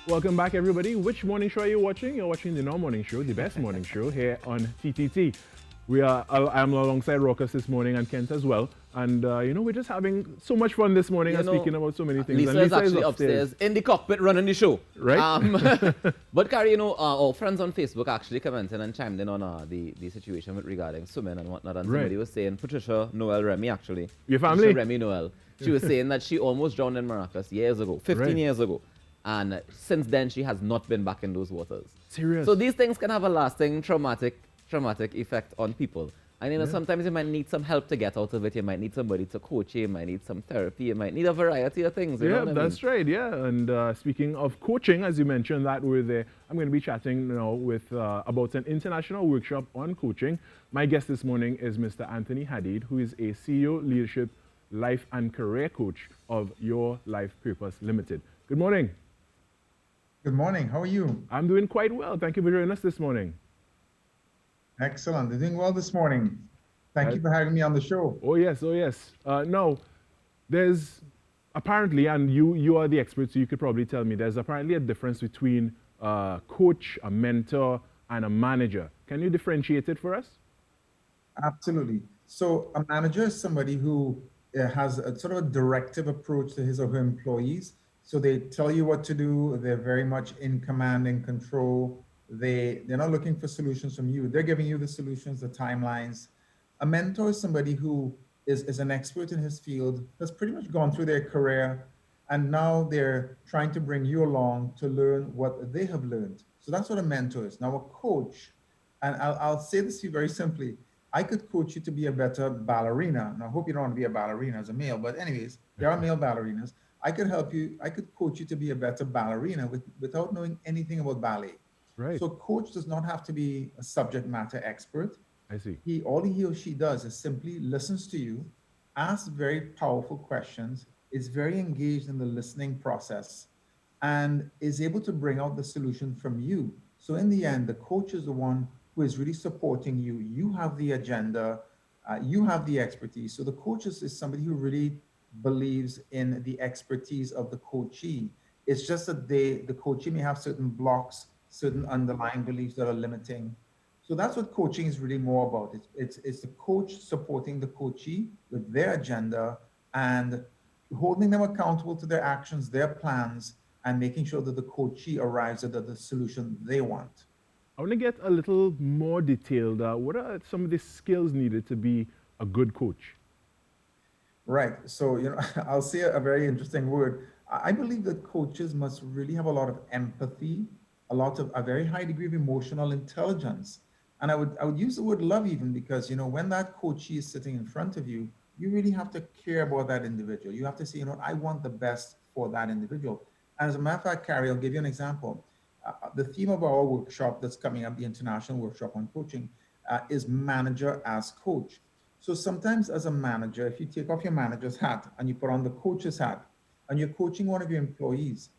Welcome back, everybody. Which morning show are you watching? You're watching the Now Morning Show, the best morning show here on TTT. I'm alongside Raucus this morning and Kent as well. And, we're just having so much fun this morning and speaking about so many things. Lisa, and is actually upstairs in the cockpit running the show. Right. But, Carrie, our friends on Facebook actually commented and chimed in on the situation regarding swimming and whatnot. And somebody was saying, Patricia Noel Remy, actually. Your family? Patricia Remy Noel. She was saying that she almost drowned in Maracas years ago, 15 years ago. And since then, she has not been back in those waters. Serious? So these things can have a lasting traumatic effect on people. And sometimes you might need some help to get out of it. You might need somebody to coach you. You might need some therapy. You might need a variety of things. You know what that's right. Yeah. And speaking of coaching, as you mentioned, that we're there, I'm going to be chatting now with about an international workshop on coaching. My guest this morning is Mr. Anthony Hadid, who is a CEO, leadership, life and career coach of Your Life Purpose Limited. Good morning. Good morning. How are you? I'm doing quite well. Thank you for joining us this morning. Excellent. You're doing well this morning. Thank you for having me on the show. Oh, yes. Now, there's apparently, and you are the expert, so you could probably tell me, there's apparently a difference between a coach, a mentor, and a manager. Can you differentiate it for us? Absolutely. So a manager is somebody who has a sort of a directive approach to his or her employees. So they tell you what to do. They're very much in command and control. They're not looking for solutions from you. They're giving you the solutions, the timelines. A mentor is somebody who is an expert in his field, has pretty much gone through their career, and now they're trying to bring you along to learn what they have learned. So that's what a mentor is. Now a coach, and I'll say this to you very simply, I could coach you to be a better ballerina. And I hope you don't want to be a ballerina as a male, but anyways, there are male ballerinas. I could help you, I could coach you to be a better ballerina without knowing anything about ballet. Right. So a coach does not have to be a subject matter expert. I see. All he or she does is simply listens to you, asks very powerful questions, is very engaged in the listening process, and is able to bring out the solution from you. So in the end, the coach is the one who is really supporting you. You have the agenda, you have the expertise. So the coach is somebody who really believes in the expertise of the coachee. It's just that the coachee may have certain blocks, certain underlying beliefs that are limiting. So that's what coaching is really more about. It's the coach supporting the coachee with their agenda and holding them accountable to their actions, their plans, and making sure that the coachee arrives at the solution they want. I want to get a little more detailed. What are some of the skills needed to be a good coach? Right. So, I'll say a very interesting word. I believe that coaches must really have a lot of empathy, a very high degree of emotional intelligence. And I would use the word love even because, when that coachee is sitting in front of you, you really have to care about that individual. You have to say, I want the best for that individual. And as a matter of fact, Carrie, I'll give you an example. The theme of our workshop that's coming up, the international workshop on coaching, is manager as coach. So sometimes as a manager, if you take off your manager's hat and you put on the coach's hat and you're coaching one of your employees,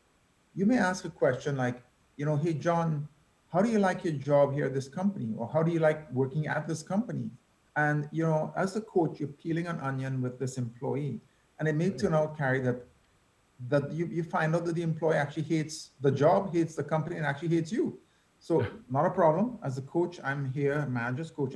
you may ask a question like, hey, John, how do you like your job here at this company? Or how do you like working at this company? And, as a coach, you're peeling an onion with this employee. And it may turn out, Carrie, that you find out that the employee actually hates the job, hates the company, and actually hates you. So not a problem. As a coach, I'm here, manager's coach,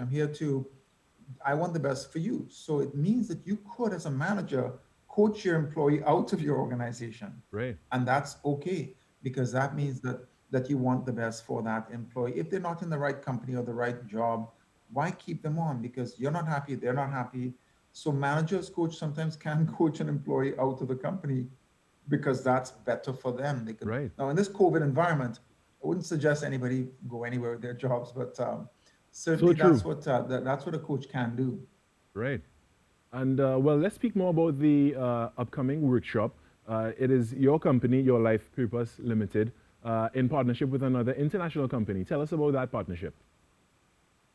I want the best for you. So it means that you could, as a manager, coach your employee out of your organization. Right. And that's okay, because that means that you want the best for that employee. If they're not in the right company or the right job, why keep them on? Because you're not happy, they're not happy. So managers, coach sometimes can coach an employee out of the company because that's better for them. Right. Now, in this COVID environment, I wouldn't suggest anybody go anywhere with their jobs, but certainly that's what a coach can do. Right. And let's speak more about the upcoming workshop. It is your company, Your Life Purpose Limited, in partnership with another international company. Tell us about that partnership.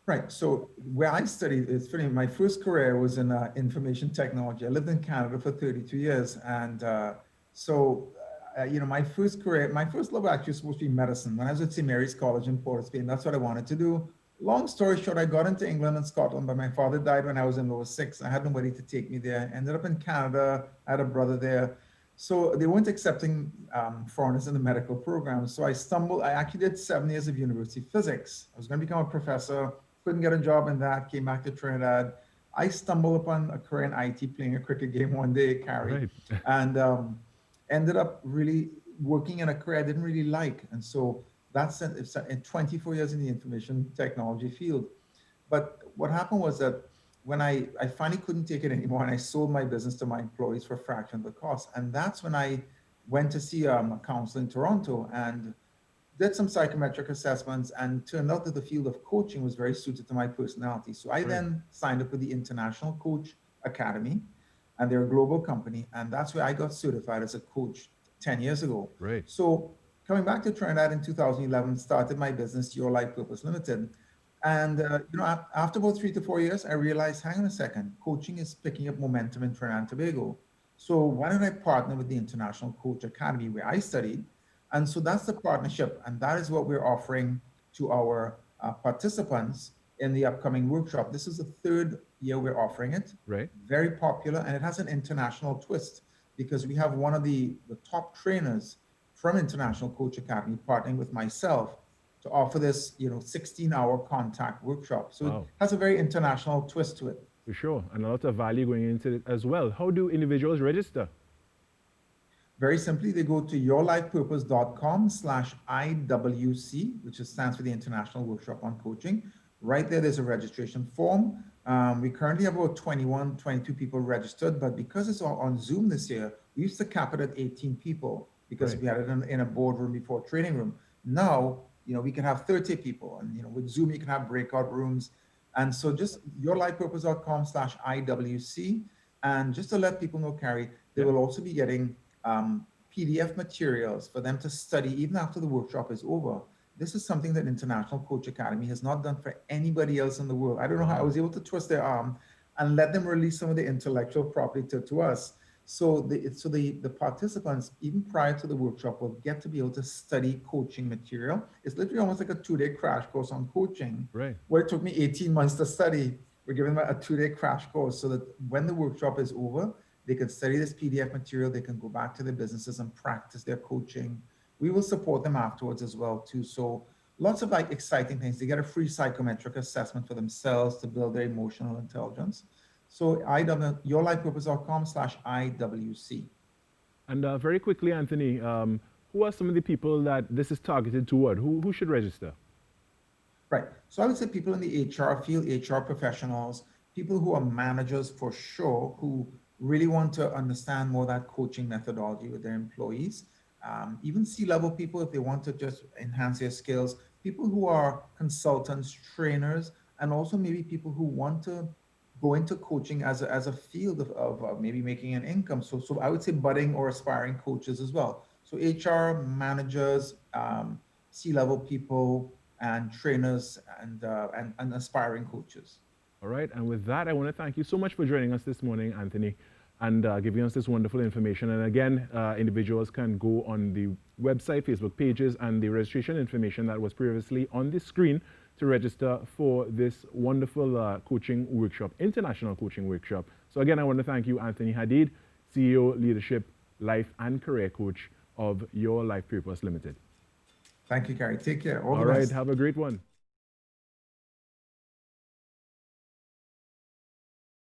Right. So where I studied, it's funny, my first career was in information technology. I lived in Canada for 32 years. And my first love actually was supposed to be medicine. When I was at St. Mary's College in Port of Spain, that's what I wanted to do. Long story short, I got into England and Scotland, but my father died when I was in lower six. I had nobody to take me there. Ended up in Canada. I had a brother there. So they weren't accepting foreigners in the medical program. So I actually did 7 years of university physics. I was going to become a professor, couldn't get a job in that, came back to Trinidad. I stumbled upon a career in IT playing a cricket game one day, Carrie, Right. and ended up really working in a career I didn't really like. And so that's in 24 years in the information technology field. But what happened was that when I finally couldn't take it anymore and I sold my business to my employees for a fraction of the cost. And that's when I went to see a counselor in Toronto and did some psychometric assessments and turned out that the field of coaching was very suited to my personality. So I then signed up with the International Coach Academy, and they're a global company. And that's where I got certified as a coach 10 years ago. Right. So coming back to Trinidad in 2011, started my business, Your Life Purpose Limited. And after about 3 to 4 years, I realized, hang on a second, coaching is picking up momentum in Trinidad and Tobago. So why don't I partner with the International Coach Academy where I studied? And so that's the partnership, and that is what we're offering to our participants in the upcoming workshop. This is the 3rd year we're offering it. Right. Very popular, and it has an international twist because we have one of the top trainers from International Coach Academy partnering with myself to offer this, 16-hour contact workshop. So It has a very international twist to it. For sure, and a lot of value going into it as well. How do individuals register? Very simply, they go to yourlifepurpose.com/IWC, which stands for the International Workshop on Coaching. Right there's a registration form. We currently have about 21, 22 people registered, but because it's all on Zoom this year, we used to cap it at 18 people because we had it in a boardroom before training room. Now, we can have 30 people, and with Zoom, you can have breakout rooms. And so just yourlifepurpose.com/IWC. And just to let people know, Carrie, they will also be getting PDF materials for them to study even after the workshop is over. This is something that International Coach Academy has not done for anybody else in the world. I don't know how I was able to twist their arm and let them release some of the intellectual property to us. So the participants, even prior to the workshop, will get to be able to study coaching material. It's literally almost like a 2-day crash course on coaching. Right. Where it took me 18 months to study. We're giving them a 2-day crash course so that when the workshop is over, they can study this PDF material. They can go back to their businesses and practice their coaching. We will support them afterwards as well too. So lots of exciting things. They get a free psychometric assessment for themselves to build their emotional intelligence. So yourlifepurpose.com/IWC. And very quickly, Anthony, who are some of the people that this is targeted toward? Who should register? Right. So I would say people in the HR field, HR professionals, people who are managers for sure, who really want to understand more that coaching methodology with their employees. Even C-level people, if they want to just enhance their skills, people who are consultants, trainers, and also maybe people who want to go into coaching as a field of maybe making an income. So I would say budding or aspiring coaches as well. So HR managers, C-level people, and trainers, and aspiring coaches. All right, and with that, I want to thank you so much for joining us this morning, Anthony, and giving us this wonderful information. And again, individuals can go on the website, Facebook pages, and the registration information that was previously on the screen to register for this wonderful coaching workshop, international coaching workshop. So again, I want to thank you, Anthony Hadid, CEO, Leadership, Life and Career Coach of Your Life Purpose Limited. Thank you, Carrie. Take care. All the right, best. have a great one.